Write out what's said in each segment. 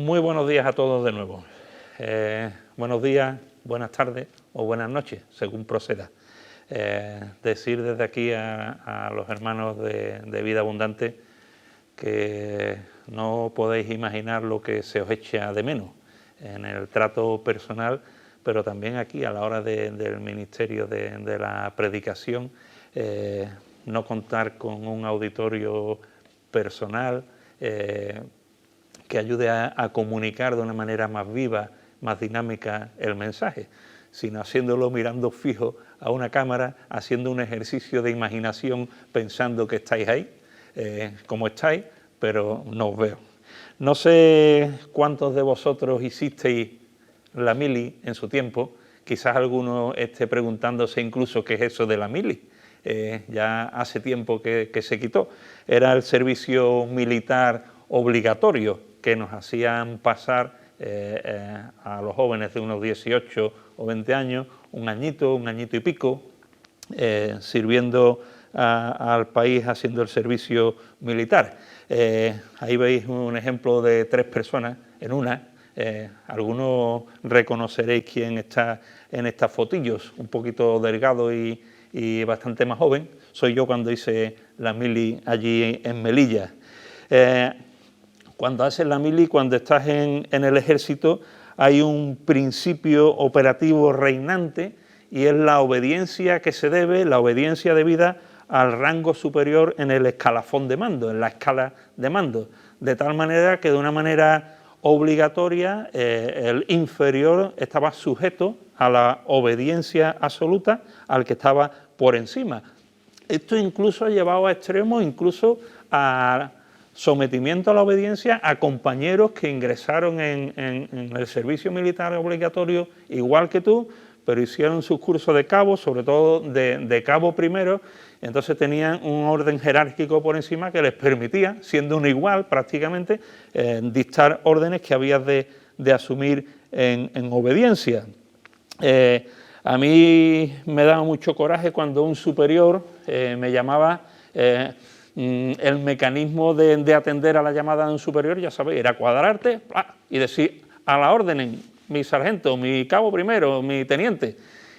Muy buenos días a todos de nuevo. Buenos días, buenas tardes o buenas noches, según proceda. Decir desde aquí a los hermanos de Vida Abundante que no podéis imaginar lo que se os echa de menos en el trato personal, pero también aquí a la hora del ministerio de la predicación, no contar con un auditorio personal que ayude a comunicar de una manera más viva, más dinámica el mensaje, sino haciéndolo mirando fijo a una cámara, haciendo un ejercicio de imaginación pensando que estáis ahí, como estáis, pero no os veo. No sé cuántos de vosotros hicisteis la mili en su tiempo, quizás alguno esté preguntándose incluso qué es eso de la mili. Ya hace tiempo que se quitó. Era el servicio militar obligatorio que nos hacían pasar a los jóvenes de unos 18 o 20 años, un añito y pico, sirviendo al país haciendo el servicio militar. Ahí veis un ejemplo de 3 personas en una. Algunos reconoceréis quién está en estas fotillos, un poquito delgado y bastante más joven. Soy yo cuando hice la mili allí en Melilla. Cuando haces la mili, cuando estás en el ejército, hay un principio operativo reinante y es la obediencia que se debe, la obediencia debida al rango superior en el escalafón de mando, en la escala de mando, de tal manera que de una manera obligatoria el inferior estaba sujeto a la obediencia absoluta al que estaba por encima. Esto incluso ha llevado a extremos, incluso a sometimiento a la obediencia a compañeros que ingresaron en el servicio militar obligatorio igual que tú, pero hicieron sus cursos de cabo, sobre todo de cabo primero, entonces tenían un orden jerárquico por encima que les permitía, siendo uno igual prácticamente, dictar órdenes que habías de asumir en obediencia. A mí me daba mucho coraje cuando un superior me llamaba. El mecanismo de atender a la llamada de un superior, ya sabéis, era cuadrarte y decir a la orden, mi sargento, mi cabo primero, mi teniente.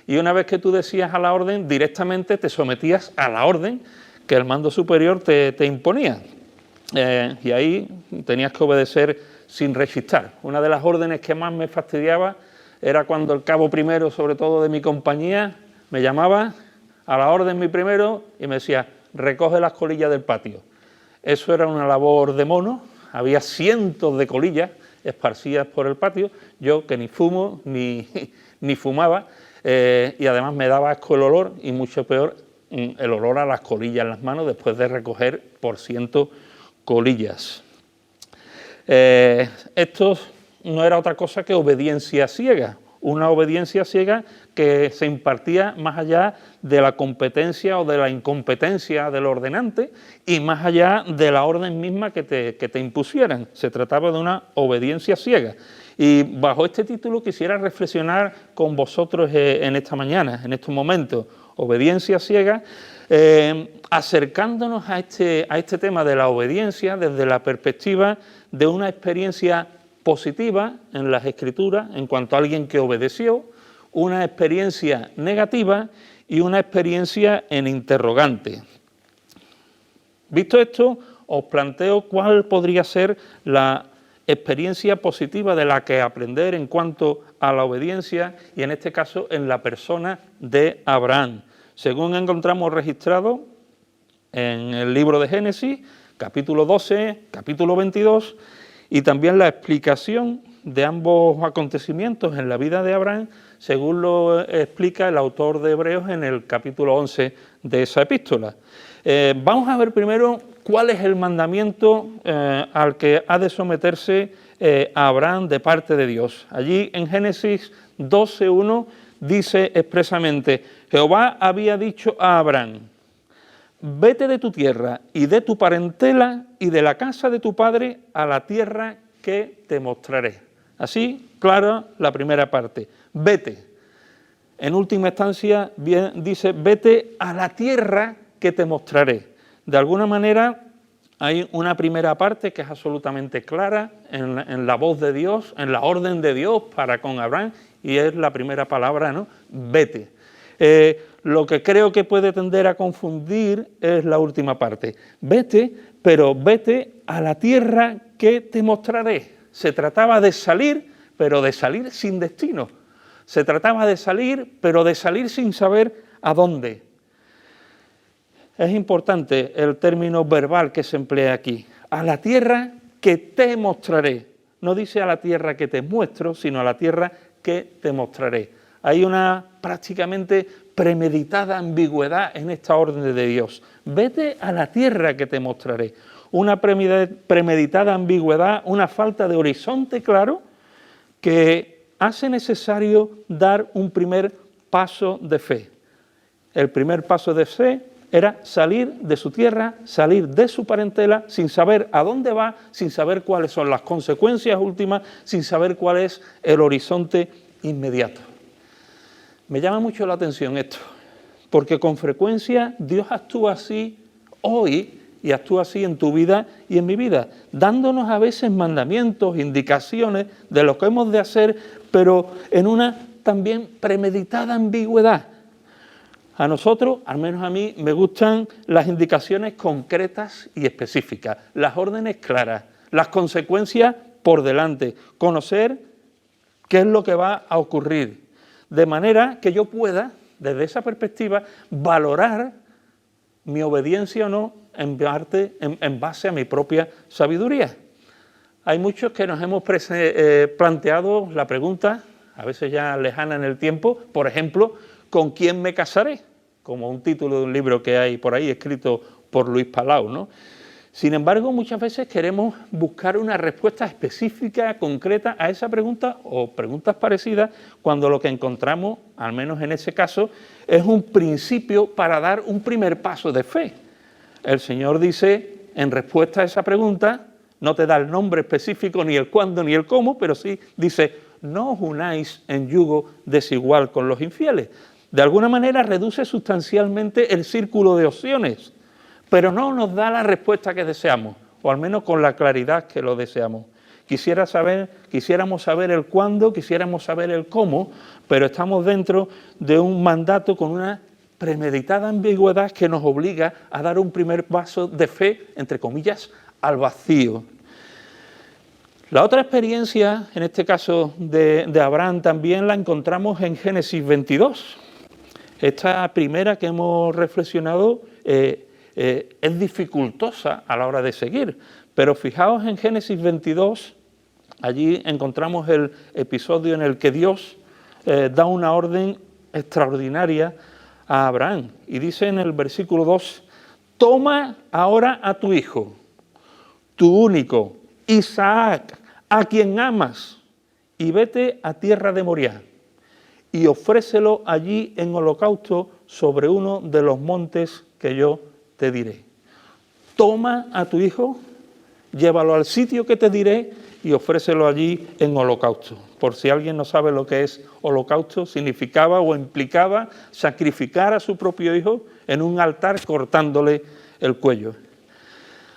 Y una vez que tú decías a la orden, directamente te sometías a la orden que el mando superior te imponía. Y ahí tenías que obedecer sin rechistar. Una de las órdenes que más me fastidiaba era cuando el cabo primero, sobre todo de mi compañía, me llamaba a la orden mi primero y me decía: recoge las colillas del patio. Eso era una labor de mono, había cientos de colillas esparcidas por el patio, yo que ni fumo ni fumaba, y además me daba asco el olor, y mucho peor el olor a las colillas en las manos después de recoger por ciento colillas. Esto no era otra cosa que obediencia ciega, una obediencia ciega que se impartía más allá de la competencia o de la incompetencia del ordenante y más allá de la orden misma que te impusieran. Se trataba de una obediencia ciega. Y bajo este título quisiera reflexionar con vosotros en esta mañana, en estos momentos. Obediencia ciega, acercándonos a este tema de la obediencia desde la perspectiva de una experiencia positiva en las Escrituras en cuanto a alguien que obedeció, una experiencia negativa y una experiencia en interrogante. Visto esto, os planteo cuál podría ser la experiencia positiva de la que aprender en cuanto a la obediencia y en este caso en la persona de Abraham. Según encontramos registrado en el libro de Génesis, capítulo 12, capítulo 22, y también la explicación de ambos acontecimientos en la vida de Abraham, según lo explica el autor de Hebreos en el capítulo 11 de esa epístola. Vamos a ver primero cuál es el mandamiento al que ha de someterse Abraham de parte de Dios. Allí en Génesis 12:1 dice expresamente: Jehová había dicho a Abraham: vete de tu tierra y de tu parentela y de la casa de tu padre a la tierra que te mostraré. Así, claro, la primera parte. Vete. En última instancia dice: vete a la tierra que te mostraré. De alguna manera, Hay una primera parte que es absolutamente clara en la voz de Dios, en la orden de Dios para con Abraham, y es la primera palabra, ¿no? Vete. Lo que creo que puede tender a confundir es la última parte. Vete, pero vete a la tierra que te mostraré. Se trataba de salir, pero de salir sin destino. Se trataba de salir, pero de salir sin saber a dónde. Es importante el término verbal que se emplea aquí. A la tierra que te mostraré. No dice a la tierra que te muestro, sino a la tierra que te mostraré. Hay una prácticamente premeditada ambigüedad en esta orden de Dios. Vete a la tierra que te mostraré. Una premeditada ambigüedad, una falta de horizonte claro que hace necesario dar un primer paso de fe. El primer paso de fe era salir de su tierra, salir de su parentela, sin saber a dónde va, sin saber cuáles son las consecuencias últimas, sin saber cuál es el horizonte inmediato. Me llama mucho la atención esto, porque con frecuencia Dios actúa así hoy y actúa así en tu vida y en mi vida, dándonos a veces mandamientos, indicaciones de lo que hemos de hacer, pero en una también premeditada ambigüedad. A nosotros, al menos a mí, me gustan las indicaciones concretas y específicas, las órdenes claras, las consecuencias por delante, conocer qué es lo que va a ocurrir, de manera que yo pueda, desde esa perspectiva, valorar mi obediencia o no en base a mi propia sabiduría. Hay muchos que nos hemos planteado la pregunta, a veces ya lejana en el tiempo, por ejemplo, ¿con quién me casaré? Como un título de un libro que hay por ahí escrito por Luis Palau, ¿no? Sin embargo, muchas veces queremos buscar una respuesta específica, concreta a esa pregunta o preguntas parecidas, cuando lo que encontramos, al menos en ese caso, es un principio para dar un primer paso de fe. El Señor dice, en respuesta a esa pregunta, no te da el nombre específico, ni el cuándo, ni el cómo, pero sí dice, no os unáis en yugo desigual con los infieles. De alguna manera reduce sustancialmente el círculo de opciones, pero no nos da la respuesta que deseamos, o al menos con la claridad que lo deseamos. Quisiéramos saber el cuándo, quisiéramos saber el cómo, pero estamos dentro de un mandato con una premeditada ambigüedad que nos obliga a dar un primer paso de fe, entre comillas, al vacío. La otra experiencia, en este caso de Abraham, también la encontramos en Génesis 22. Esta primera que hemos reflexionado es dificultosa a la hora de seguir, pero fijaos en Génesis 22, allí encontramos el episodio en el que Dios da una orden extraordinaria a Abraham, y dice en el versículo 2, toma ahora a tu hijo, tu único, Isaac, a quien amas, y vete a tierra de Moriah, y ofrécelo allí en holocausto sobre uno de los montes que yo te diré. Toma a tu hijo, llévalo al sitio que te diré y ofrécelo allí en holocausto. Por si alguien no sabe lo que es holocausto, significaba o implicaba sacrificar a su propio hijo en un altar cortándole el cuello.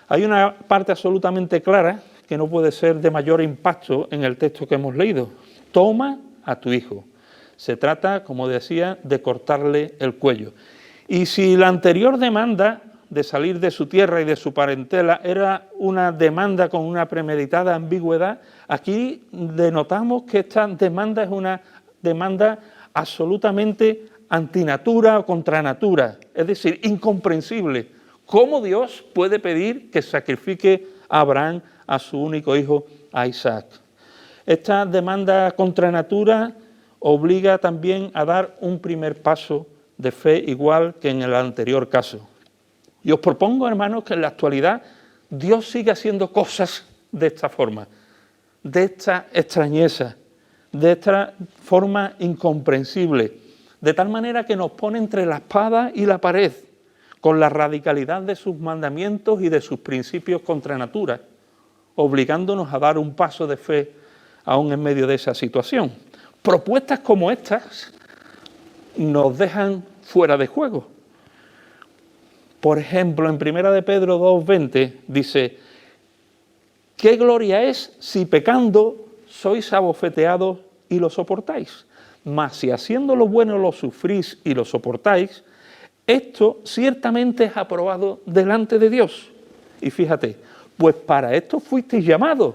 Hay una parte absolutamente clara que no puede ser de mayor impacto en el texto que hemos leído. Toma a tu hijo. Se trata, como decía, de cortarle el cuello. Y si la anterior demanda de salir de su tierra y de su parentela era una demanda con una premeditada ambigüedad, aquí denotamos que esta demanda es una demanda absolutamente antinatura o contra natura, es decir, incomprensible. ¿Cómo Dios puede pedir que sacrifique a Abraham a su único hijo, a Isaac? Esta demanda contra natura obliga también a dar un primer paso de fe igual que en el anterior caso. Y os propongo, hermanos, que en la actualidad Dios sigue haciendo cosas de esta forma, de esta extrañeza, de esta forma incomprensible, de tal manera que nos pone entre la espada y la pared, con la radicalidad de sus mandamientos y de sus principios contra natura, obligándonos a dar un paso de fe aún en medio de esa situación. Propuestas como estas nos dejan fuera de juego, Por ejemplo, en 1 de Pedro 2:20 dice: ¿qué gloria es si pecando sois abofeteados y lo soportáis? Mas si haciendo lo bueno lo sufrís y lo soportáis, esto ciertamente es aprobado delante de Dios. Y fíjate, pues para esto fuisteis llamados,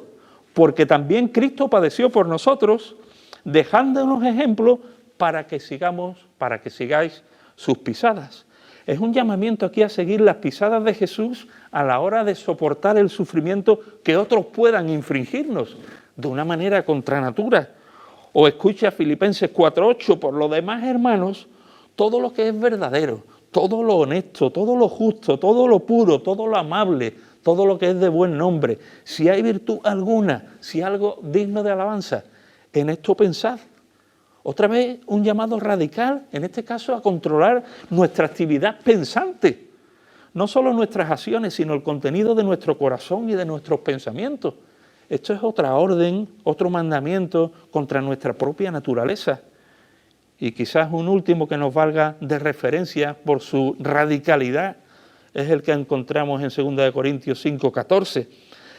porque también Cristo padeció por nosotros, dejándonos ejemplo para que sigáis sus pisadas. Es un llamamiento aquí a seguir las pisadas de Jesús a la hora de soportar el sufrimiento que otros puedan infringirnos de una manera contra natura. O escucha Filipenses 4:8: por lo demás, hermanos, todo lo que es verdadero, todo lo honesto, todo lo justo, todo lo puro, todo lo amable, todo lo que es de buen nombre, si hay virtud alguna, si algo digno de alabanza, en esto pensad. Otra vez un llamado radical, en este caso a controlar nuestra actividad pensante, no solo nuestras acciones, sino el contenido de nuestro corazón y de nuestros pensamientos. Esto es otra orden, otro mandamiento contra nuestra propia naturaleza. Y quizás un último que nos valga de referencia por su radicalidad es el que encontramos en 2 Corintios 5:14.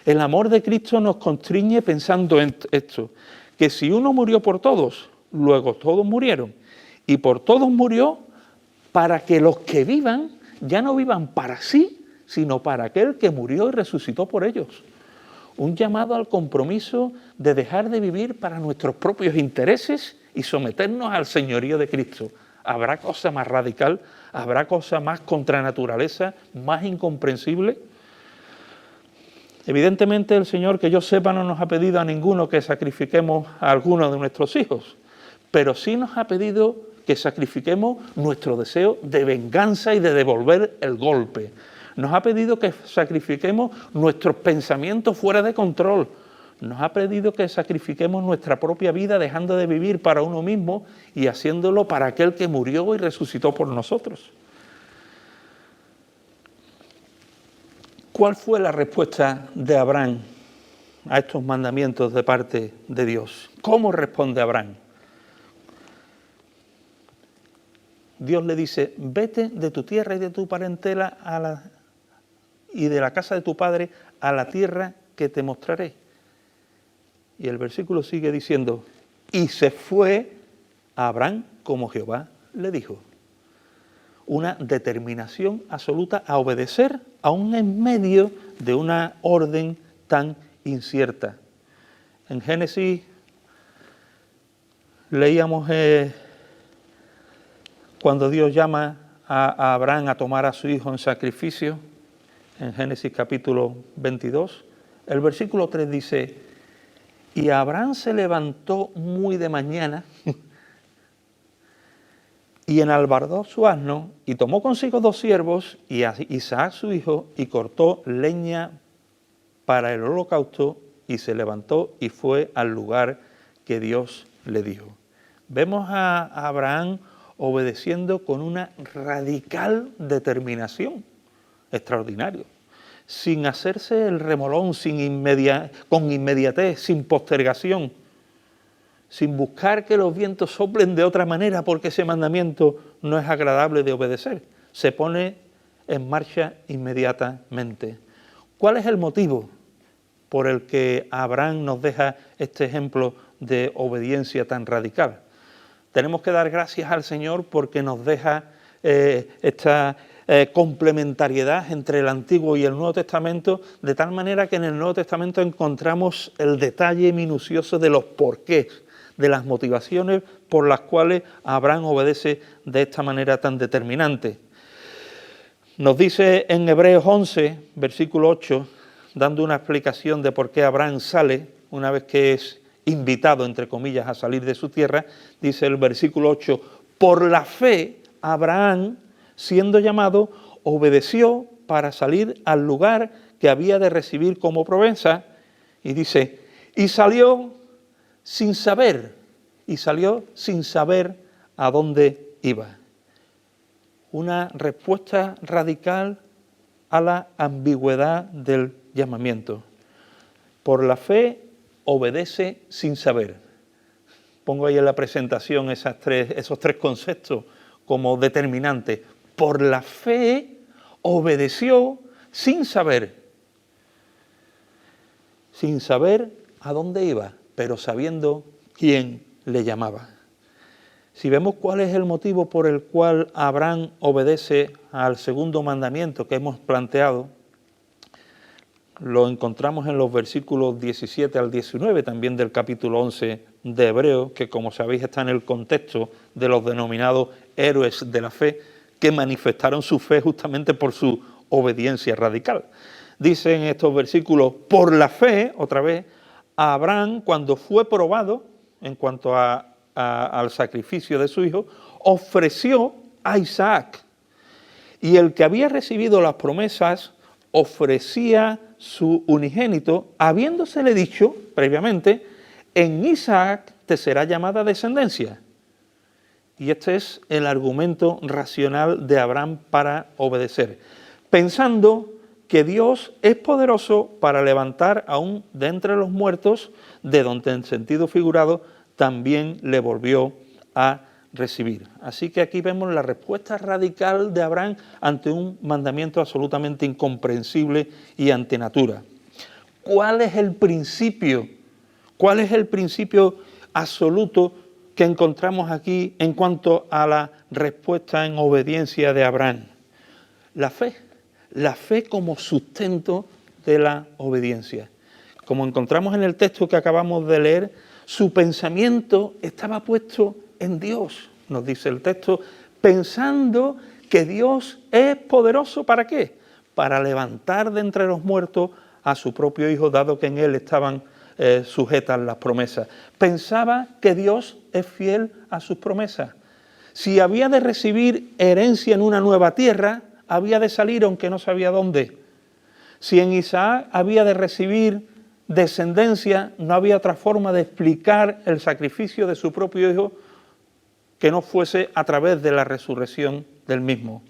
El amor de Cristo nos constriñe pensando en esto, que si uno murió por todos, luego todos murieron, y por todos murió para que los que vivan ya no vivan para sí, sino para aquel que murió y resucitó por ellos. Un llamado al compromiso de dejar de vivir para nuestros propios intereses y someternos al señorío de Cristo. ¿Habrá cosa más radical? ¿Habrá cosa más contra naturaleza, más incomprensible? Evidentemente el Señor, que yo sepa, no nos ha pedido a ninguno que sacrifiquemos a alguno de nuestros hijos, pero sí nos ha pedido que sacrifiquemos nuestro deseo de venganza y de devolver el golpe. Nos ha pedido que sacrifiquemos nuestros pensamientos fuera de control. Nos ha pedido que sacrifiquemos nuestra propia vida dejando de vivir para uno mismo y haciéndolo para aquel que murió y resucitó por nosotros. ¿Cuál fue la respuesta de Abraham a estos mandamientos de parte de Dios? ¿Cómo responde Abraham? Dios le dice: vete de tu tierra y de tu parentela y de la casa de tu padre a la tierra que te mostraré. Y el versículo sigue diciendo: y se fue Abraham como Jehová le dijo. Una determinación absoluta a obedecer aún en medio de una orden tan incierta. En Génesis leíamos cuando Dios llama a Abraham a tomar a su hijo en sacrificio, en Génesis capítulo 22, el versículo 3 dice: y Abraham se levantó muy de mañana y enalbardó su asno y tomó consigo 2 siervos y a Isaac su hijo y cortó leña para el holocausto y se levantó y fue al lugar que Dios le dijo. Vemos a Abraham obedeciendo con una radical determinación, extraordinario, sin hacerse el remolón, con inmediatez, sin postergación, sin buscar que los vientos soplen de otra manera porque ese mandamiento no es agradable de obedecer. Se pone en marcha inmediatamente. ¿Cuál es el motivo por el que Abraham nos deja este ejemplo de obediencia tan radical? Tenemos que dar gracias al Señor porque nos deja esta complementariedad entre el Antiguo y el Nuevo Testamento, de tal manera que en el Nuevo Testamento encontramos el detalle minucioso de los porqués, de las motivaciones por las cuales Abraham obedece de esta manera tan determinante. Nos dice en Hebreos 11, versículo 8, dando una explicación de por qué Abraham sale, una vez que es invitado, entre comillas, a salir de su tierra, dice el versículo 8, por la fe Abraham, siendo llamado, obedeció para salir al lugar que había de recibir como promesa, y dice, y salió sin saber a dónde iba. Una respuesta radical a la ambigüedad del llamamiento. Por la fe obedece sin saber. Pongo ahí en la presentación esos tres conceptos como determinantes. Por la fe Obedeció sin saber a dónde iba, pero sabiendo quién le llamaba. Si vemos cuál es el motivo por el cual Abraham obedece al segundo mandamiento que hemos planteado, lo encontramos en los versículos 17 al 19, también del capítulo 11 de Hebreos, que como sabéis está en el contexto de los denominados héroes de la fe, que manifestaron su fe justamente por su obediencia radical. Dice en estos versículos, por la fe, otra vez, Abraham, cuando fue probado en cuanto al sacrificio de su hijo, ofreció a Isaac. Y el que había recibido las promesas ofrecía su unigénito, habiéndosele dicho previamente, en Isaac te será llamada descendencia. Y este es el argumento racional de Abraham para obedecer, pensando que Dios es poderoso para levantar aún de entre los muertos, de donde en sentido figurado también le volvió a recibir. Así que aquí vemos la respuesta radical de Abraham ante un mandamiento absolutamente incomprensible y ante natura. ¿Cuál es el principio? ¿Cuál es el principio absoluto que encontramos aquí en cuanto a la respuesta en obediencia de Abraham? La fe como sustento de la obediencia. Como encontramos en el texto que acabamos de leer, su pensamiento estaba puesto en Dios, nos dice el texto, pensando que Dios es poderoso, ¿para qué? Para levantar de entre los muertos a su propio hijo, dado que en él estaban sujetas las promesas. Pensaba que Dios es fiel a sus promesas. Si había de recibir herencia en una nueva tierra, había de salir aunque no sabía dónde. Si en Isaac había de recibir descendencia, no había otra forma de explicar el sacrificio de su propio hijo que no fuese a través de la resurrección del mismo.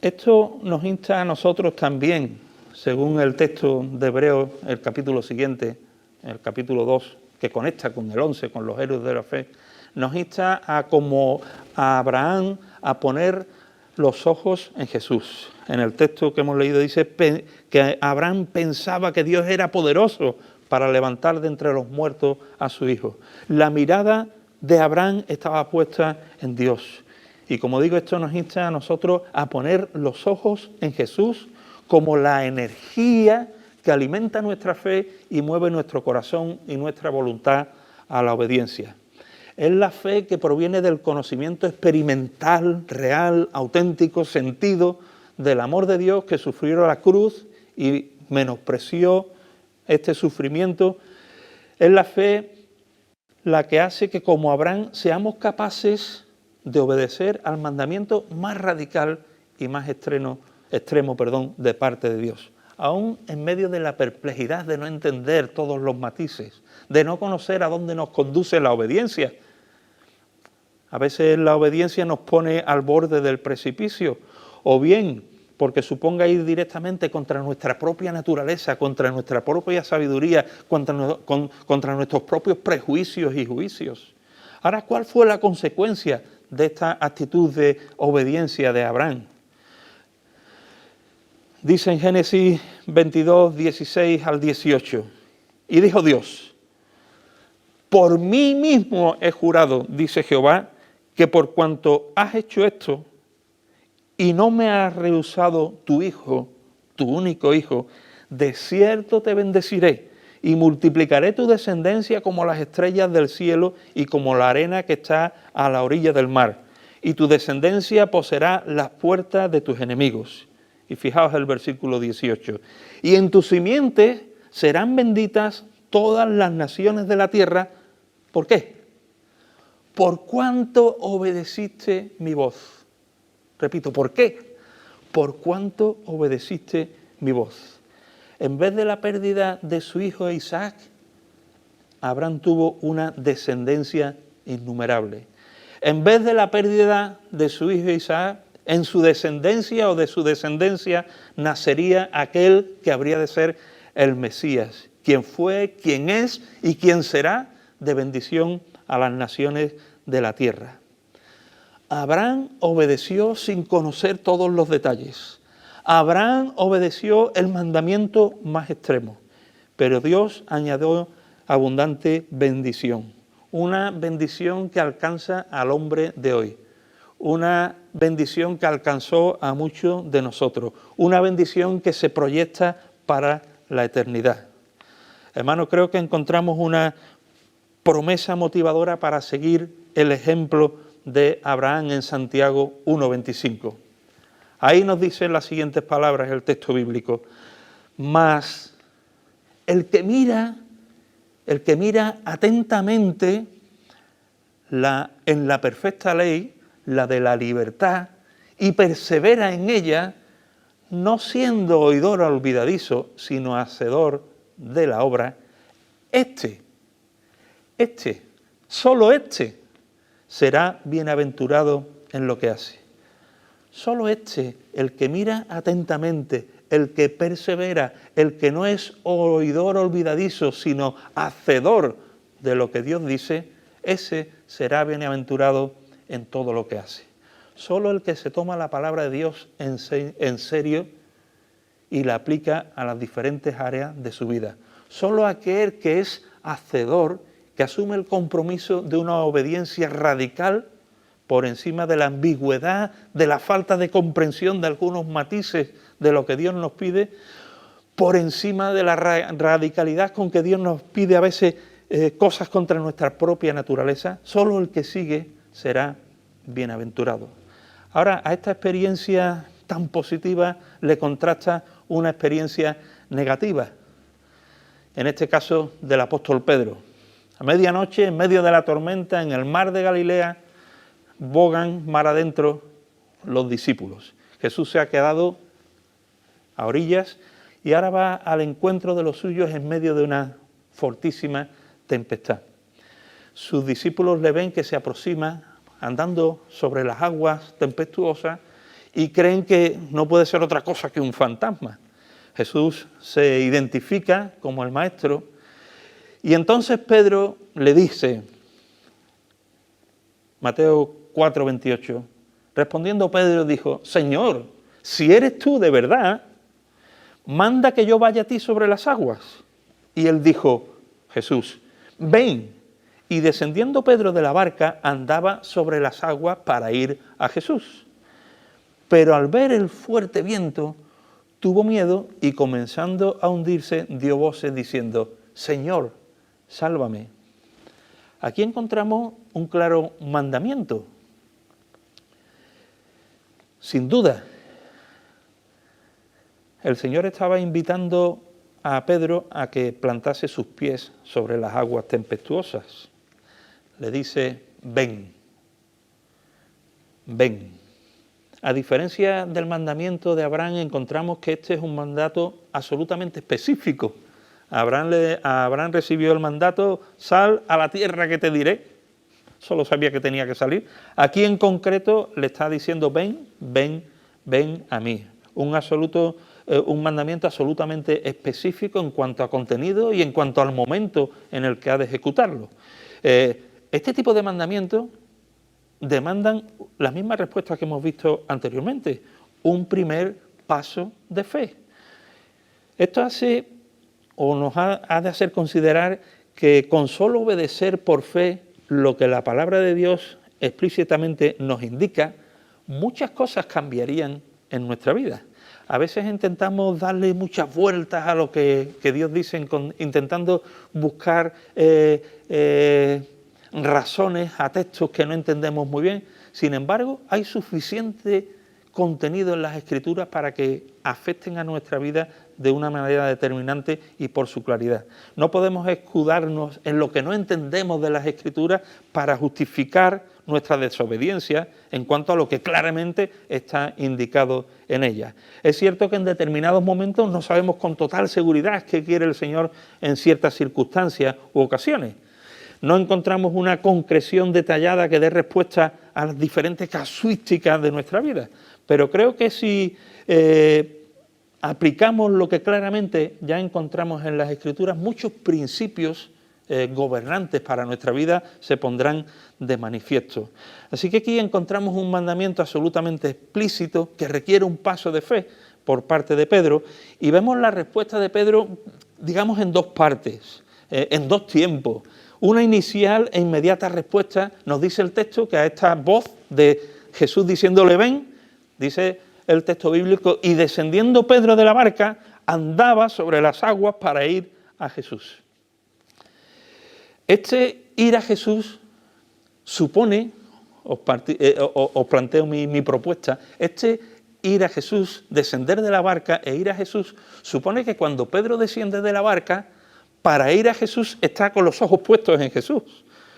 Esto nos insta a nosotros también, según el texto de Hebreos, el capítulo siguiente, el capítulo 2, que conecta con el 11, con los héroes de la fe, nos insta a, como a Abraham, a poner los ojos en Jesús. En el texto que hemos leído dice que Abraham pensaba que Dios era poderoso para levantar de entre los muertos a su hijo. La mirada de Abraham estaba puesta en Dios. Y como digo, esto nos insta a nosotros a poner los ojos en Jesús como la energía que alimenta nuestra fe y mueve nuestro corazón y nuestra voluntad a la obediencia. Es la fe que proviene del conocimiento experimental, real, auténtico, sentido del amor de Dios que sufrió la cruz y menospreció este sufrimiento. Es la fe la que hace que, como Abraham, seamos capaces de obedecer al mandamiento más radical y más extremo de parte de Dios. Aún en medio de la perplejidad de no entender todos los matices, de no conocer a dónde nos conduce la obediencia. A veces la obediencia nos pone al borde del precipicio, o bien porque suponga ir directamente contra nuestra propia naturaleza, contra nuestra propia sabiduría, contra nuestros propios prejuicios y juicios. Ahora, ¿cuál fue la consecuencia de esta actitud de obediencia de Abraham? Dice en Génesis 22, 16 al 18, y dijo Dios, por mí mismo he jurado, dice Jehová, que por cuanto has hecho esto y no me has rehusado tu hijo, tu único hijo, de cierto te bendeciré y multiplicaré tu descendencia como las estrellas del cielo y como la arena que está a la orilla del mar, y tu descendencia poseerá las puertas de tus enemigos. Y fijaos el versículo 18. Y en tu simiente serán benditas todas las naciones de la tierra. ¿Por qué? Por cuanto obedeciste mi voz. Repito, ¿por qué? Por cuanto obedeciste mi voz. En vez de la pérdida de su hijo Isaac, Abraham tuvo una descendencia innumerable. En vez de la pérdida de su hijo Isaac, en su descendencia o de su descendencia nacería aquel que habría de ser el Mesías, quien fue, quien es y quien será de bendición a las naciones de la tierra. Abraham obedeció sin conocer todos los detalles. Abraham obedeció el mandamiento más extremo, pero Dios añadió abundante bendición. Una bendición que alcanza al hombre de hoy. Una bendición que alcanzó a muchos de nosotros. Una bendición que se proyecta para la eternidad. Hermanos, creo que encontramos una promesa motivadora para seguir el ejemplo de Abraham en Santiago 1:25. Ahí nos dicen las siguientes palabras el texto bíblico. Mas el que mira atentamente en la perfecta ley, la de la libertad, y persevera en ella, no siendo oidor olvidadizo, sino hacedor de la obra, solo este, será bienaventurado en lo que hace. Solo el que mira atentamente, el que persevera, el que no es oidor olvidadizo, sino hacedor de lo que Dios dice, ese será bienaventurado en todo lo que hace. Solo el que se toma la palabra de Dios en serio y la aplica a las diferentes áreas de su vida. Solo aquel que es hacedor, que asume el compromiso de una obediencia radical por encima de la ambigüedad, de la falta de comprensión de algunos matices de lo que Dios nos pide, por encima de la radicalidad con que Dios nos pide a veces cosas contra nuestra propia naturaleza, solo el que sigue será bienaventurado. Ahora, a esta experiencia tan positiva le contrasta una experiencia negativa, en este caso del apóstol Pedro. A medianoche, en medio de la tormenta, en el mar de Galilea, bogan mar adentro los discípulos. Jesús se ha quedado a orillas y ahora va al encuentro de los suyos en medio de una fortísima tempestad. Sus discípulos le ven que se aproxima andando sobre las aguas tempestuosas y creen que no puede ser otra cosa que un fantasma. Jesús se identifica como el maestro y entonces Pedro le dice, Mateo 4:28, respondiendo Pedro dijo, Señor, si eres tú de verdad, manda que yo vaya a ti sobre las aguas. Y él dijo, Jesús, ven. Y descendiendo Pedro de la barca, andaba sobre las aguas para ir a Jesús. Pero al ver el fuerte viento, tuvo miedo y comenzando a hundirse, dio voces diciendo, Señor, sálvame. Aquí encontramos un claro mandamiento. Sin duda, el Señor estaba invitando a Pedro a que plantase sus pies sobre las aguas tempestuosas. Le dice, ven, ven. A diferencia del mandamiento de Abraham, encontramos que este es un mandato absolutamente específico. Abraham recibió el mandato, sal a la tierra que te diré. Solo sabía que tenía que salir. Aquí en concreto le está diciendo, ven, ven, ven a mí. Un mandamiento absolutamente específico en cuanto a contenido y en cuanto al momento en el que ha de ejecutarlo. Este tipo de mandamientos demandan las mismas respuestas que hemos visto anteriormente, un primer paso de fe. Esto hace o nos ha de hacer considerar que con solo obedecer por fe lo que la palabra de Dios explícitamente nos indica, muchas cosas cambiarían en nuestra vida. A veces intentamos darle muchas vueltas a lo que Dios dice, intentando buscar razones a textos que no entendemos muy bien. Sin embargo, hay suficiente contenido en las Escrituras para que afecten a nuestra vida de una manera determinante y por su claridad. No podemos escudarnos en lo que no entendemos de las Escrituras para justificar nuestra desobediencia en cuanto a lo que claramente está indicado en ellas. Es cierto que en determinados momentos no sabemos con total seguridad qué quiere el Señor en ciertas circunstancias u ocasiones. No encontramos una concreción detallada que dé respuesta a las diferentes casuísticas de nuestra vida. Pero creo que si aplicamos lo que claramente ya encontramos en las Escrituras, muchos principios gobernantes para nuestra vida se pondrán de manifiesto. Así que aquí encontramos un mandamiento absolutamente explícito que requiere un paso de fe por parte de Pedro, y vemos la respuesta de Pedro, digamos, en dos partes, en dos tiempos. Una inicial e inmediata respuesta. Nos dice el texto que a esta voz de Jesús diciéndole ven, dice el texto bíblico, y descendiendo Pedro de la barca, andaba sobre las aguas para ir a Jesús. Este ir a Jesús supone, os planteo mi propuesta, este ir a Jesús, descender de la barca e ir a Jesús, supone que cuando Pedro desciende de la barca, para ir a Jesús está con los ojos puestos en Jesús.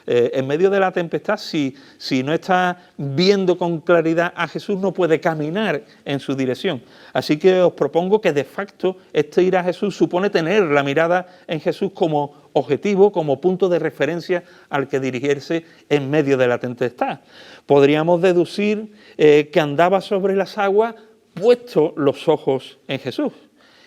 En medio de la tempestad, si no está viendo con claridad a Jesús, no puede caminar en su dirección. Así que os propongo que de facto este ir a Jesús supone tener la mirada en Jesús como objetivo, como punto de referencia al que dirigirse en medio de la tempestad. Podríamos deducir que andaba sobre las aguas puestos los ojos en Jesús.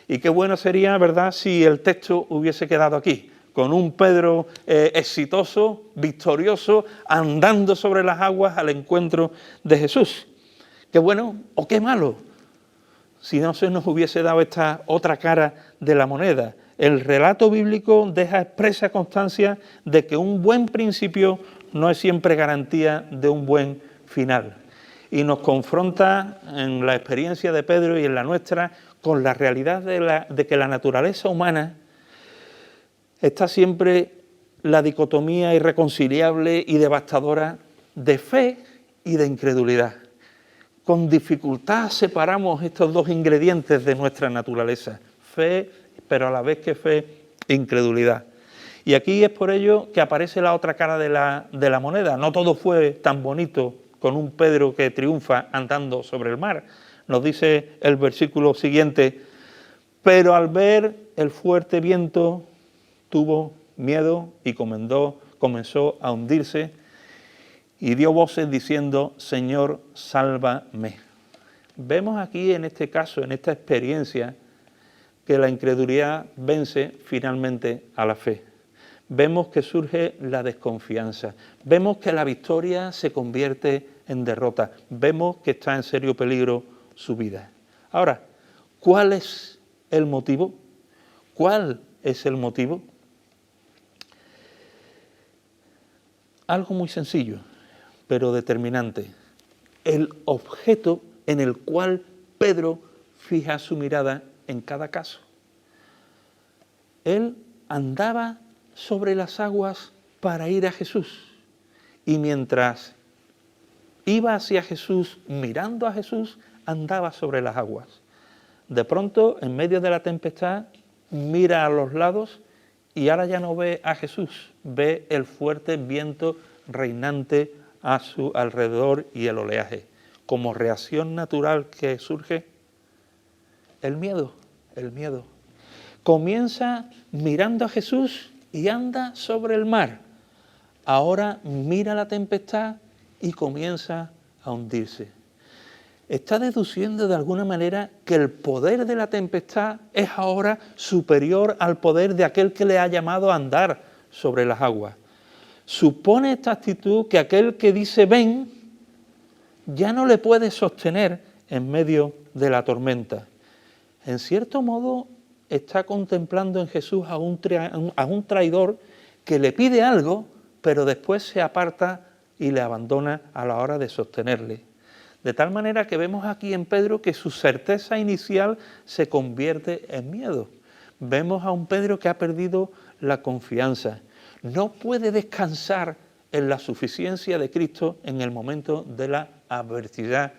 Y qué bueno sería, ¿verdad?, si el texto hubiese quedado aquí, con un Pedro exitoso, victorioso, andando sobre las aguas al encuentro de Jesús. Qué bueno o qué malo, si no se nos hubiese dado esta otra cara de la moneda. El relato bíblico deja expresa constancia de que un buen principio no es siempre garantía de un buen final. Y nos confronta en la experiencia de Pedro y en la nuestra con la realidad de que la naturaleza humana está siempre la dicotomía irreconciliable y devastadora de fe y de incredulidad. Con dificultad separamos estos dos ingredientes de nuestra naturaleza, fe, pero a la vez que fe, incredulidad. Y aquí es por ello que aparece la otra cara de la moneda. No todo fue tan bonito con un Pedro que triunfa andando sobre el mar. Nos dice el versículo siguiente, pero al ver el fuerte viento tuvo miedo y comenzó a hundirse y dio voces diciendo, Señor, sálvame. Vemos aquí en este caso, en esta experiencia, que la incredulidad vence finalmente a la fe. Vemos que surge la desconfianza, vemos que la victoria se convierte en derrota, vemos que está en serio peligro su vida. Ahora, ¿cuál es el motivo? ¿Cuál es el motivo? Algo muy sencillo, pero determinante. El objeto en el cual Pedro fija su mirada en cada caso. Él andaba sobre las aguas para ir a Jesús. Y mientras iba hacia Jesús, mirando a Jesús, andaba sobre las aguas. De pronto, en medio de la tempestad, mira a los lados y ahora ya no ve a Jesús, ve el fuerte viento reinante a su alrededor y el oleaje. Como reacción natural que surge, el miedo. Comienza mirando a Jesús y anda sobre el mar. Ahora mira la tempestad y comienza a hundirse. Está deduciendo de alguna manera que el poder de la tempestad es ahora superior al poder de aquel que le ha llamado a andar sobre las aguas. Supone esta actitud que aquel que dice ven ya no le puede sostener en medio de la tormenta. En cierto modo está contemplando en Jesús a un traidor que le pide algo, pero después se aparta y le abandona a la hora de sostenerle. De tal manera que vemos aquí en Pedro que su certeza inicial se convierte en miedo. Vemos a un Pedro que ha perdido la confianza. No puede descansar en la suficiencia de Cristo en el momento de la adversidad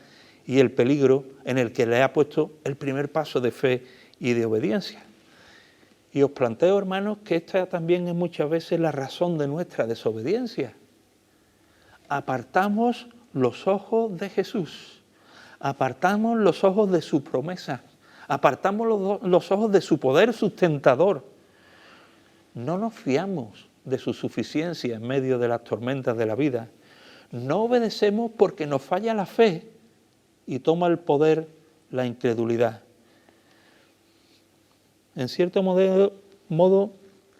y el peligro en el que le ha puesto el primer paso de fe y de obediencia. Y os planteo, hermanos, que esta también es muchas veces la razón de nuestra desobediencia. Apartamos los ojos de Jesús, apartamos los ojos de su promesa, apartamos los ojos de su poder sustentador. No nos fiamos de su suficiencia en medio de las tormentas de la vida. No obedecemos porque nos falla la fe y toma el poder la incredulidad. En cierto modo,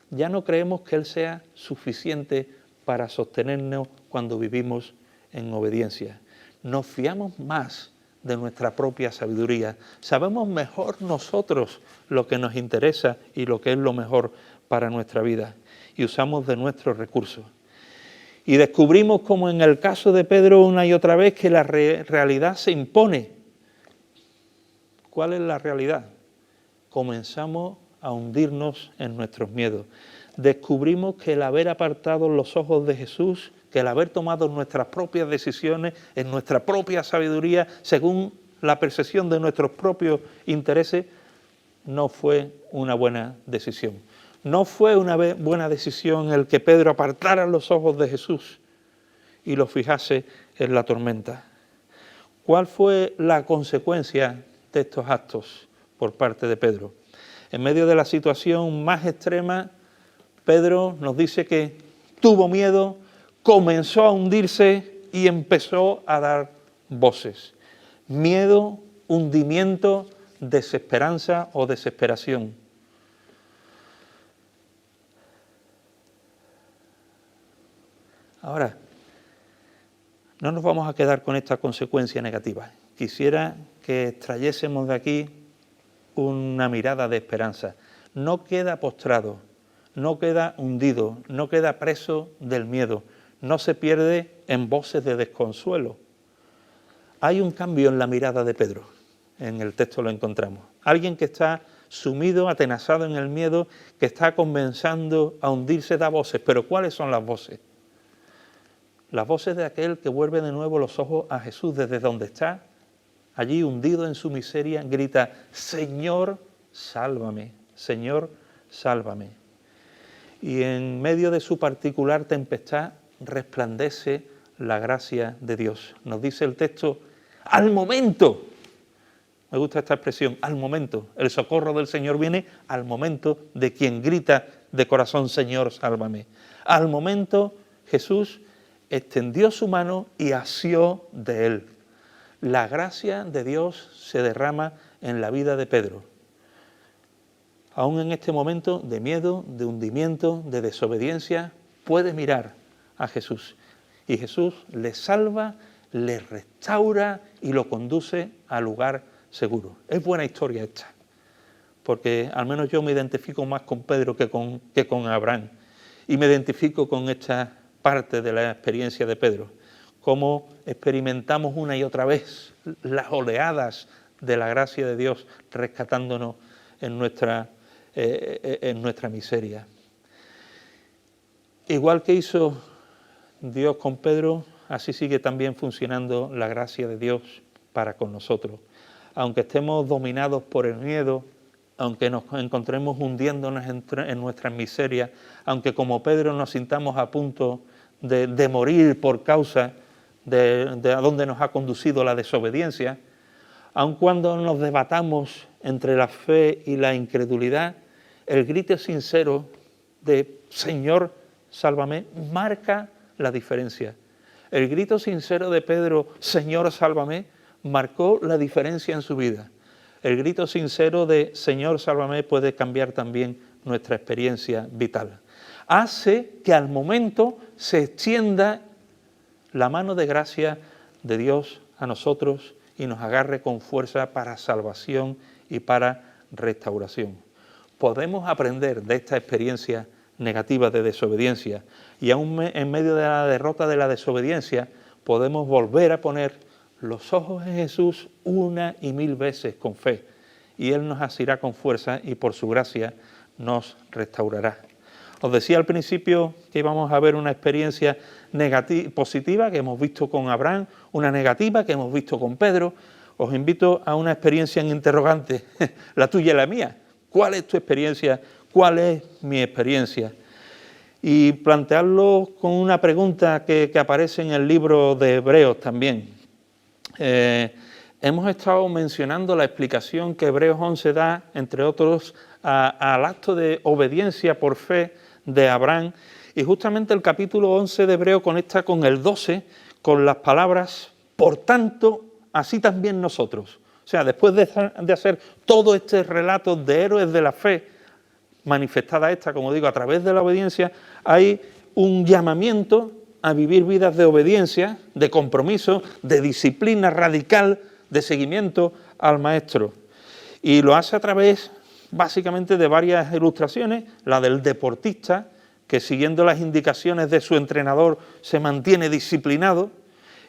ya no creemos que Él sea suficiente para sostenernos cuando vivimos en obediencia. Nos fiamos más de nuestra propia sabiduría. Sabemos mejor nosotros lo que nos interesa y lo que es lo mejor para nuestra vida. Y usamos de nuestros recursos. Y descubrimos, como en el caso de Pedro una y otra vez, que la realidad se impone. ¿Cuál es la realidad? Comenzamos a hundirnos en nuestros miedos. Descubrimos que el haber apartado los ojos de Jesús, que el haber tomado nuestras propias decisiones, en nuestra propia sabiduría, según la percepción de nuestros propios intereses, no fue una buena decisión. No fue una buena decisión el que Pedro apartara los ojos de Jesús y los fijase en la tormenta. ¿Cuál fue la consecuencia de estos actos por parte de Pedro? En medio de la situación más extrema, Pedro nos dice que tuvo miedo, comenzó a hundirse y empezó a dar voces. Miedo, hundimiento, desesperanza o desesperación. Ahora, no nos vamos a quedar con esta consecuencia negativa. Quisiera que extrayésemos de aquí una mirada de esperanza. No queda postrado, no queda hundido, no queda preso del miedo, no se pierde en voces de desconsuelo. Hay un cambio en la mirada de Pedro, en el texto lo encontramos. Alguien que está sumido, atenazado en el miedo, que está comenzando a hundirse, da voces. ¿Pero cuáles son las voces? Las voces de aquel que vuelve de nuevo los ojos a Jesús desde donde está, allí hundido en su miseria, grita: Señor, sálvame, Señor, sálvame. Y en medio de su particular tempestad resplandece la gracia de Dios. Nos dice el texto: al momento, me gusta esta expresión, al momento, el socorro del Señor viene al momento de quien grita de corazón: Señor, sálvame. Al momento Jesús extendió su mano y asió de él. La gracia de Dios se derrama en la vida de Pedro. Aún en este momento de miedo, de hundimiento, de desobediencia, puede mirar a Jesús. Y Jesús le salva, le restaura y lo conduce al lugar seguro. Es buena historia esta, porque al menos yo me identifico más con Pedro que con Abraham. Y me identifico con esta parte de la experiencia de Pedro, cómo experimentamos una y otra vez las oleadas de la gracia de Dios rescatándonos en nuestra miseria. Igual que hizo Dios con Pedro, así sigue también funcionando la gracia de Dios para con nosotros. Aunque estemos dominados por el miedo, aunque nos encontremos hundiéndonos en nuestras miserias, aunque como Pedro nos sintamos a punto de morir por causa de a dónde nos ha conducido la desobediencia, aun cuando nos debatamos entre la fe y la incredulidad, el grito sincero de Señor, sálvame, marca la diferencia. El grito sincero de Pedro, Señor, sálvame, marcó la diferencia en su vida. El grito sincero de Señor, sálvame puede cambiar también nuestra experiencia vital. Hace que al momento se extienda la mano de gracia de Dios a nosotros y nos agarre con fuerza para salvación y para restauración. Podemos aprender de esta experiencia negativa de desobediencia y aún en medio de la derrota de la desobediencia podemos volver a poner los ojos en Jesús una y mil veces con fe y Él nos asirá con fuerza y por su gracia nos restaurará. Os decía al principio que íbamos a ver una experiencia positiva que hemos visto con Abraham, una negativa que hemos visto con Pedro. Os invito a una experiencia en interrogante, la tuya y la mía. ¿Cuál es tu experiencia? ¿Cuál es mi experiencia? Y plantearlo con una pregunta que aparece en el libro de Hebreos también. Hemos estado mencionando la explicación que Hebreos 11 da, entre otros, al acto de obediencia por fe de Abraham, y justamente el capítulo 11 de Hebreos conecta con el 12, con las palabras, por tanto, así también nosotros. O sea, después de hacer todo este relato de héroes de la fe, manifestada esta, como digo, a través de la obediencia, hay un llamamiento a vivir vidas de obediencia, de compromiso, de disciplina radical, de seguimiento al Maestro. Y lo hace a través, básicamente, de varias ilustraciones, la del deportista, que siguiendo las indicaciones de su entrenador se mantiene disciplinado,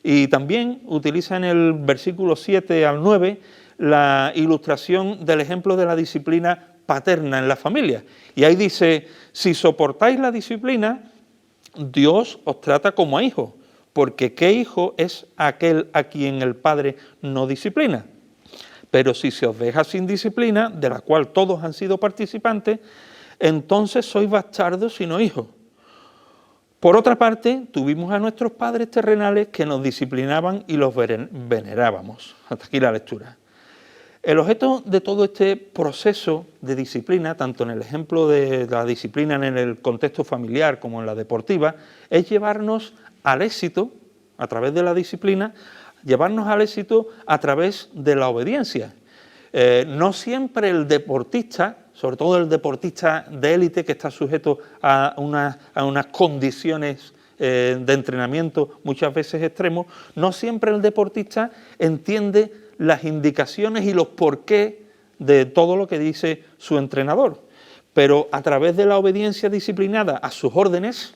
y también utiliza en el versículo 7 al 9 la ilustración del ejemplo de la disciplina paterna en la familia. Y ahí dice, si soportáis la disciplina, Dios os trata como a hijos, porque ¿qué hijo es aquel a quien el Padre no disciplina? Pero si se os deja sin disciplina, de la cual todos han sido participantes, entonces sois bastardos y no hijos. Por otra parte, tuvimos a nuestros padres terrenales que nos disciplinaban y los venerábamos. Hasta aquí la lectura. El objeto de todo este proceso de disciplina, tanto en el ejemplo de la disciplina en el contexto familiar como en la deportiva, es llevarnos al éxito, a través de la disciplina, llevarnos al éxito a través de la obediencia. No siempre el deportista, sobre todo el deportista de élite que está sujeto a unas condiciones de entrenamiento muchas veces extremos, no siempre el deportista entiende las indicaciones y los porqués de todo lo que dice su entrenador. Pero a través de la obediencia disciplinada a sus órdenes,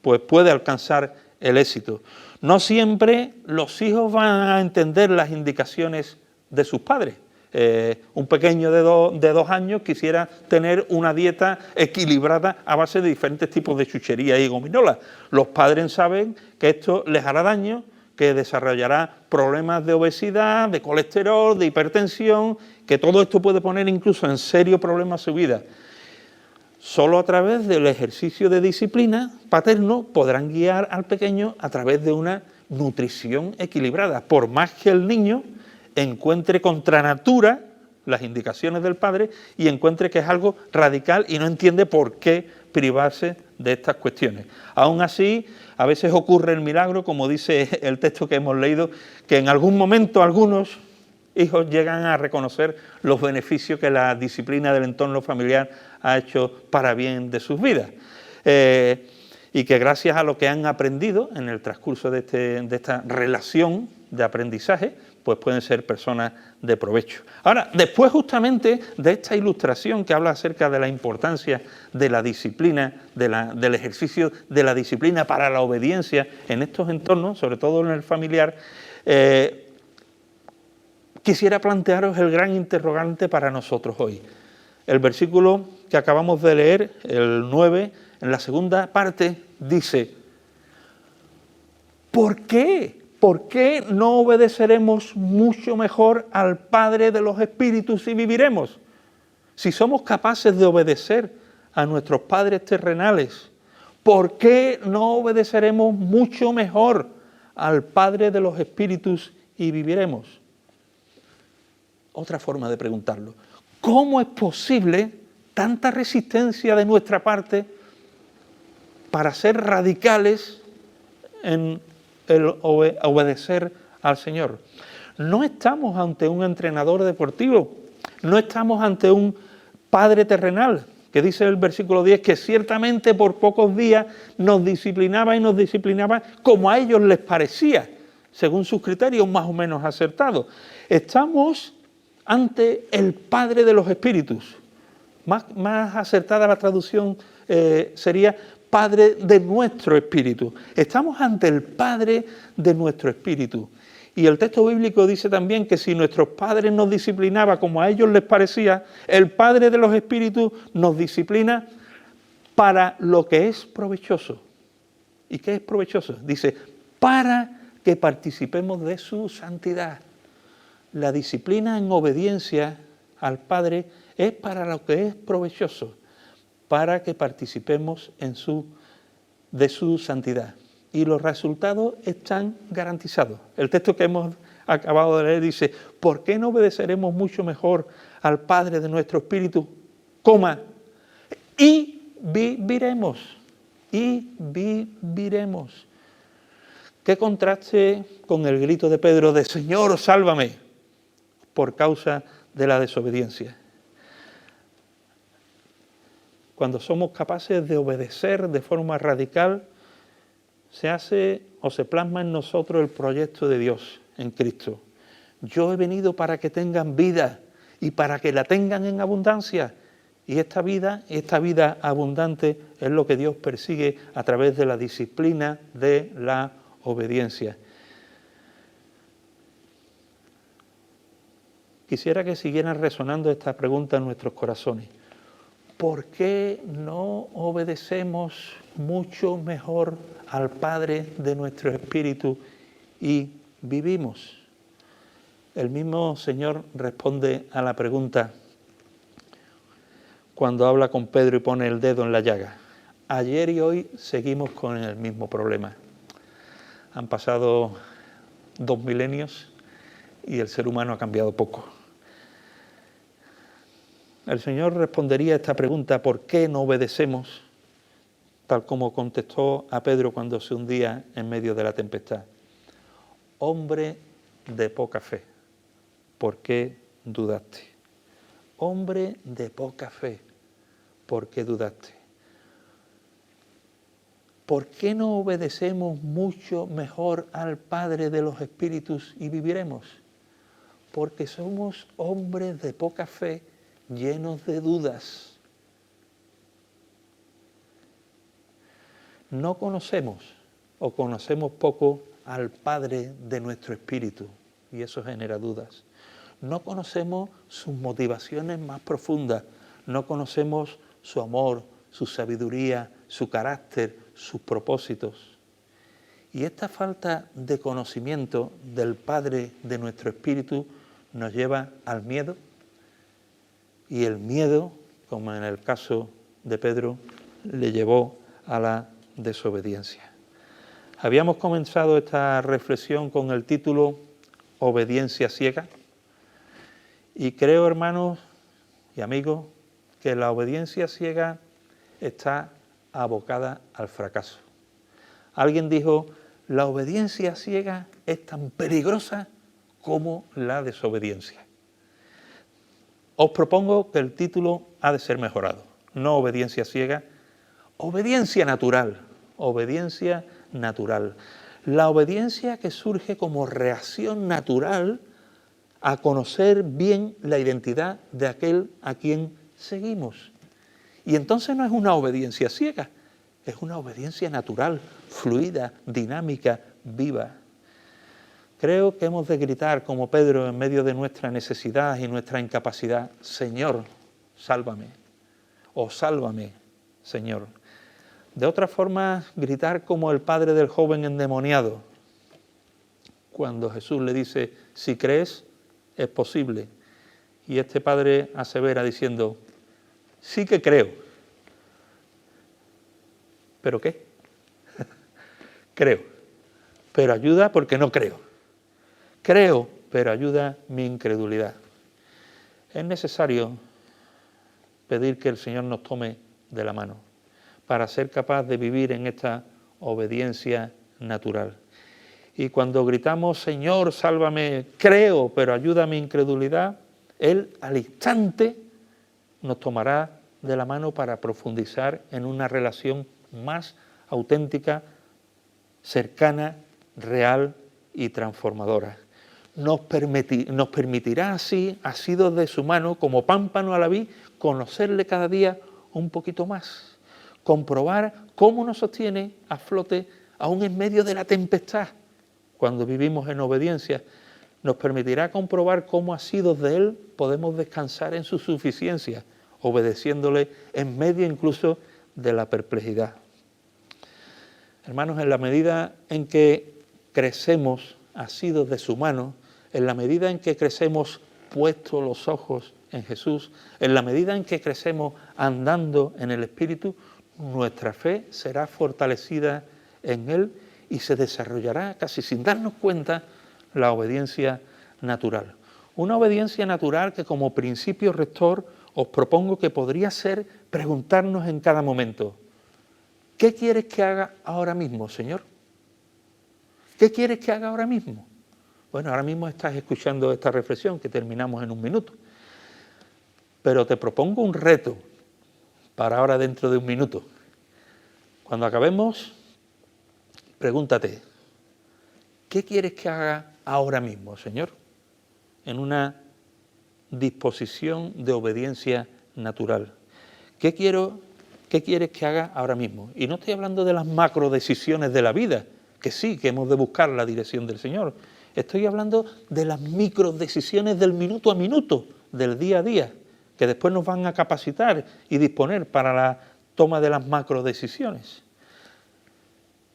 pues puede alcanzar el éxito. No siempre los hijos van a entender las indicaciones de sus padres. Un pequeño de 2 años quisiera tener una dieta equilibrada a base de diferentes tipos de chucherías y gominolas. Los padres saben que esto les hará daño, que desarrollará problemas de obesidad, de colesterol, de hipertensión, que todo esto puede poner incluso en serio problemas su vida. Solo a través del ejercicio de disciplina paterno podrán guiar al pequeño a través de una nutrición equilibrada, por más que el niño encuentre contra natura las indicaciones del padre y encuentre que es algo radical y no entiende por qué privarse de estas cuestiones. Aún así, a veces ocurre el milagro, como dice el texto que hemos leído, que en algún momento algunos hijos llegan a reconocer los beneficios que la disciplina del entorno familiar ha hecho para bien de sus vidas. Y que gracias a lo que han aprendido en el transcurso de esta relación de aprendizaje, pues pueden ser personas de provecho. Ahora, después justamente de esta ilustración que habla acerca de la importancia de la disciplina, del ejercicio de la disciplina para la obediencia en estos entornos, sobre todo en el familiar, quisiera plantearos el gran interrogante para nosotros hoy. El versículo que acabamos de leer, el 9, en la segunda parte, dice, ¿por qué? ¿Por qué no obedeceremos mucho mejor al Padre de los Espíritus y viviremos? Si somos capaces de obedecer a nuestros padres terrenales, ¿por qué no obedeceremos mucho mejor al Padre de los Espíritus y viviremos? Otra forma de preguntarlo. ¿Cómo es posible tanta resistencia de nuestra parte para ser radicales en el obedecer al Señor? No estamos ante un entrenador deportivo, no estamos ante un padre terrenal, que dice el versículo 10 que ciertamente por pocos días nos disciplinaba como a ellos les parecía, según sus criterios más o menos acertados. Estamos ante el Padre de los Espíritus. Más acertada la traducción sería Padre de nuestro espíritu. Estamos ante el Padre de nuestro espíritu. Y el texto bíblico dice también que si nuestros padres nos disciplinaban como a ellos les parecía, el Padre de los Espíritus nos disciplina para lo que es provechoso. ¿Y qué es provechoso? Dice, para que participemos de su santidad. La disciplina en obediencia al Padre es para lo que es provechoso, para que participemos de su santidad. Y los resultados están garantizados. El texto que hemos acabado de leer dice, ¿por qué no obedeceremos mucho mejor al Padre de nuestro espíritu? Y viviremos. Y viviremos. Qué contraste con el grito de Pedro de Señor, sálvame, por causa de la desobediencia. cuando somos capaces de obedecer de forma radical, se hace o se plasma en nosotros el proyecto de Dios en Cristo. Yo he venido para que tengan vida y para que la tengan en abundancia. Y esta vida abundante es lo que Dios persigue a través de la disciplina de la obediencia. Quisiera que siguieran resonando esta pregunta en nuestros corazones. ¿Por qué no obedecemos mucho mejor al Padre de nuestro espíritu y vivimos? El mismo Señor responde a la pregunta cuando habla con Pedro y pone el dedo en la llaga. Ayer y hoy seguimos con el mismo problema. Han pasado 2 milenios y el ser humano ha cambiado poco. El Señor respondería a esta pregunta, ¿por qué no obedecemos? Tal como contestó a Pedro cuando se hundía en medio de la tempestad. Hombre de poca fe, ¿por qué dudaste? Hombre de poca fe, ¿por qué dudaste? ¿Por qué no obedecemos mucho mejor al Padre de los Espíritus y viviremos? Porque somos hombres de poca fe, llenos de dudas. No conocemos o conocemos poco al Padre de nuestro espíritu y eso genera dudas. No conocemos sus motivaciones más profundas, no conocemos su amor, su sabiduría, su carácter, sus propósitos. Y esta falta de conocimiento del Padre de nuestro espíritu nos lleva al miedo. Y el miedo, como en el caso de Pedro, le llevó a la desobediencia. Habíamos comenzado esta reflexión con el título Obediencia ciega. Y creo, hermanos y amigos, que la obediencia ciega está abocada al fracaso. Alguien dijo, la obediencia ciega es tan peligrosa como la desobediencia. Os propongo que el título ha de ser mejorado. No obediencia ciega, obediencia natural. Obediencia natural. La obediencia que surge como reacción natural a conocer bien la identidad de aquel a quien seguimos. Y entonces no es una obediencia ciega, es una obediencia natural, fluida, dinámica, viva. Creo que hemos de gritar como Pedro en medio de nuestra necesidad y nuestra incapacidad, Señor, sálvame, o sálvame, Señor. De otra forma, gritar como el padre del joven endemoniado, cuando Jesús le dice, si crees, es posible. Y este padre asevera diciendo, sí que creo. ¿Pero qué? Creo, pero ayuda porque no creo. Creo, pero ayuda mi incredulidad. Es necesario pedir que el Señor nos tome de la mano para ser capaz de vivir en esta obediencia natural. Y cuando gritamos, Señor, sálvame, creo, pero ayuda a mi incredulidad, Él al instante nos tomará de la mano para profundizar en una relación más auténtica, cercana, real y transformadora. Nos permitirá así, asidos de su mano, como pámpano a la vid, conocerle cada día un poquito más, comprobar cómo nos sostiene a flote aún en medio de la tempestad. Cuando vivimos en obediencia, nos permitirá comprobar cómo asidos de Él podemos descansar en su suficiencia, obedeciéndole en medio incluso de la perplejidad. Hermanos, en la medida en que crecemos asidos de su mano, en la medida en que crecemos puestos los ojos en Jesús, en la medida en que crecemos andando en el Espíritu, nuestra fe será fortalecida en Él y se desarrollará casi sin darnos cuenta la obediencia natural. Una obediencia natural que como principio rector os propongo que podría ser preguntarnos en cada momento, ¿qué quieres que haga ahora mismo, Señor? ¿Qué quieres que haga ahora mismo? Bueno, ahora mismo estás escuchando esta reflexión que terminamos en un minuto. Pero te propongo un reto. para ahora dentro de un minuto. Cuando acabemos, pregúntate, ¿qué quieres que haga ahora mismo, Señor? En una disposición de obediencia natural. ¿Qué quieres que haga ahora mismo? Y no estoy hablando de las macro decisiones de la vida, que sí, que hemos de buscar la dirección del Señor. Estoy hablando de las micro decisiones del minuto a minuto, del día a día, que después nos van a capacitar y disponer para la toma de las macro decisiones.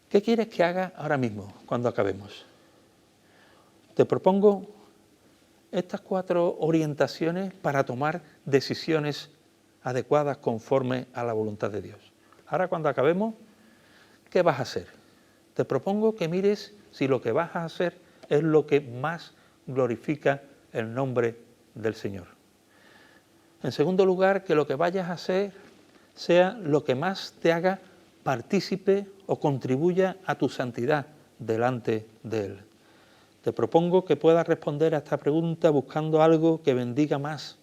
¿Qué quieres que haga ahora mismo, cuando acabemos? Te propongo estas 4 orientaciones para tomar decisiones adecuadas conforme a la voluntad de Dios. Ahora cuando acabemos, ¿qué vas a hacer? Te propongo que mires si lo que vas a hacer es lo que más glorifica el nombre del Señor. En segundo lugar, que lo que vayas a hacer sea lo que más te haga partícipe o contribuya a tu santidad delante de Él. Te propongo que puedas responder a esta pregunta buscando algo que bendiga más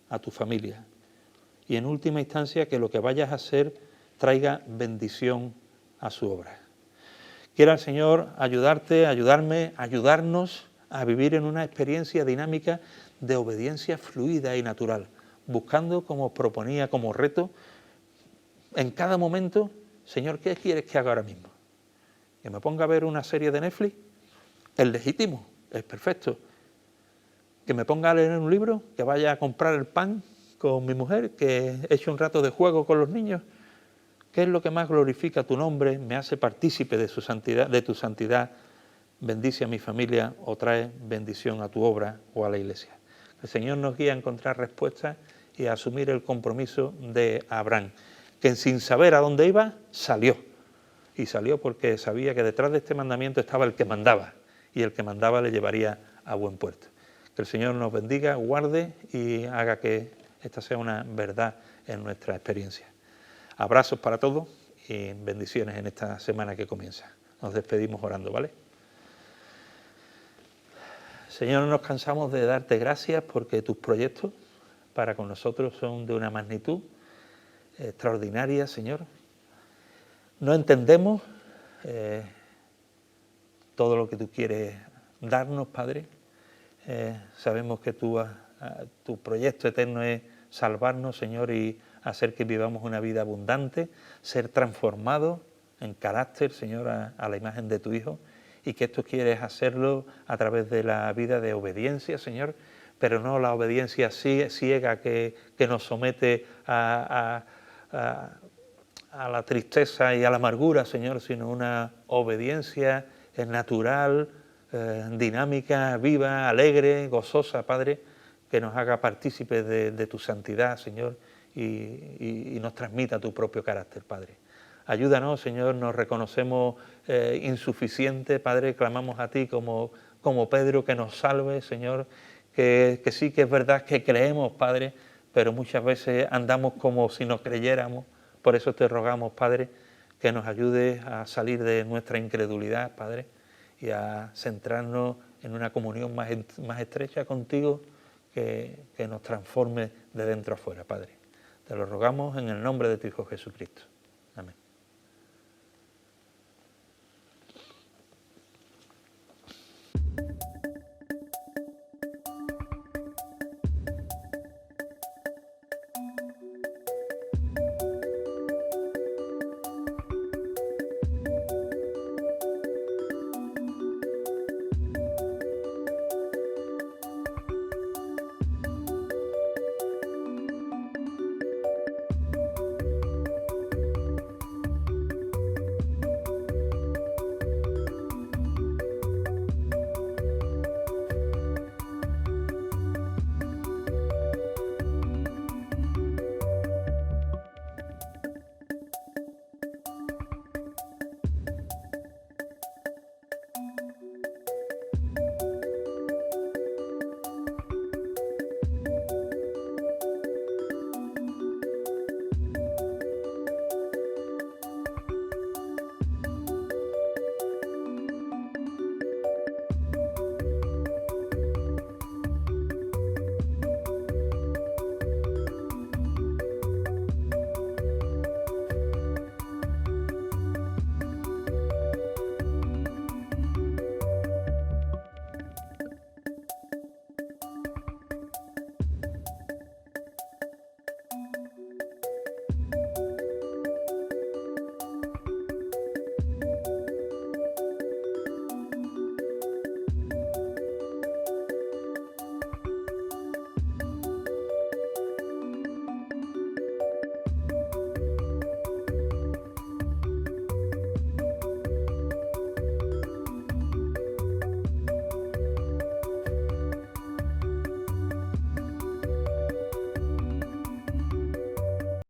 a tu familia. Y en última instancia, que lo que vayas a hacer traiga bendición a su obra. Quiera el Señor ayudarte, ayudarme, ayudarnos a vivir en una experiencia dinámica de obediencia fluida y natural, buscando, como proponía como reto, en cada momento, Señor, ¿qué quieres que haga ahora mismo? ¿Que me ponga a ver una serie de Netflix? Es legítimo, es perfecto. ¿Que me ponga a leer un libro? ¿Que vaya a comprar el pan con mi mujer? ¿Que eche un rato de juego con los niños? ¿Qué es lo que más glorifica tu nombre, me hace partícipe de su santidad, de tu santidad, bendice a mi familia o trae bendición a tu obra o a la iglesia? El Señor nos guía a encontrar respuestas y a asumir el compromiso de Abraham, que sin saber a dónde iba, salió. Y salió porque sabía que detrás de este mandamiento estaba el que mandaba, y el que mandaba le llevaría a buen puerto. Que el Señor nos bendiga, guarde y haga que esta sea una verdad en nuestra experiencia. Abrazos para todos y bendiciones en esta semana que comienza. Nos despedimos orando, ¿vale? Señor, no nos cansamos de darte gracias porque tus proyectos para con nosotros son de una magnitud extraordinaria, Señor. No entendemos todo lo que tú quieres darnos, Padre. Sabemos que tu proyecto eterno es salvarnos, Señor, y hacer que vivamos una vida abundante, ser transformados en carácter, Señor, a la imagen de tu Hijo, y que esto quieres hacerlo a través de la vida de obediencia, Señor, pero no la obediencia ciega que nos somete a la tristeza y a la amargura, Señor, sino una obediencia natural, dinámica, viva, alegre, gozosa, Padre, que nos haga partícipes de tu santidad, Señor, y nos transmita tu propio carácter, Padre. Ayúdanos, Señor, nos reconocemos insuficientes, Padre, clamamos a ti como Pedro, que nos salve, Señor, que sí que es verdad que creemos, Padre, pero muchas veces andamos como si no creyéramos. Por eso te rogamos, Padre, que nos ayudes a salir de nuestra incredulidad, Padre, y a centrarnos en una comunión más estrecha contigo que nos transforme de dentro a fuera, Padre. Te lo rogamos en el nombre de tu Hijo Jesucristo. Amén.